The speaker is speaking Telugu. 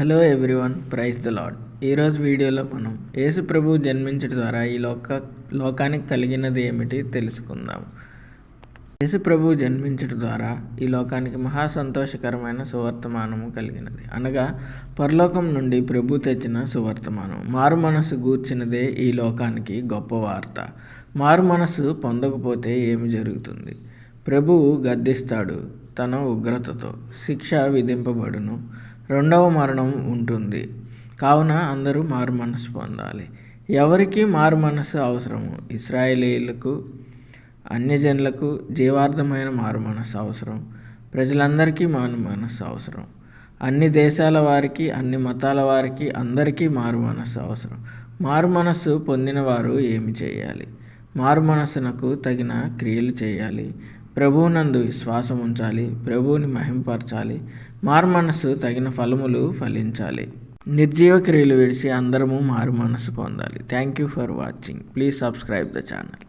Hello everyone, praise the lord. ఈరోజు వీడియోలో మనం యేసు ప్రభువు జన్మించడం ద్వారా ఈ లోకానికి కలిగినది ఏమిటి తెలుసుకుందాం. యేసు ప్రభువు జన్మించడం ద్వారా ఈ లోకానికి మహా సంతోషకరమైన సువర్తమానము కలిగినది, అనగా పరలోకం నుండి ప్రభు తెచ్చిన సువర్తమానం. మారు మనసు గూర్చినదే ఈ లోకానికి గొప్ప వార్త. మారు మనసు పొందకపోతే ఏమి జరుగుతుంది? ప్రభువు గద్దిస్తాడు తన ఉగ్రతతో, శిక్ష విధింపబడును, రెండవ మరణం ఉంటుంది. కావున అందరూ మారు మనసు పొందాలి. ఎవరికి మారు మనసు అవసరము? ఇశ్రాయేలీయులకు, అన్యజనులకు జీవార్థమైన మారు మనసు అవసరం. ప్రజలందరికీ మారు మనసు అవసరం. అన్ని దేశాల వారికి, అన్ని మతాల వారికి, అందరికీ మారు మనసు అవసరం. మారు మనసు పొందిన వారు ఏమి చేయాలి? మారు మనసునకు తగిన క్రియలు చేయాలి. ప్రభువునందు విశ్వాసం ఉంచాలి. ప్రభువుని మహింపరచాలి. మారు మనసు తగిన ఫలములు ఫలించాలి. నిర్జీవ క్రియలు విడిచి అందరము మారు మనసు పొందాలి. Thank you for watching. Please subscribe the channel.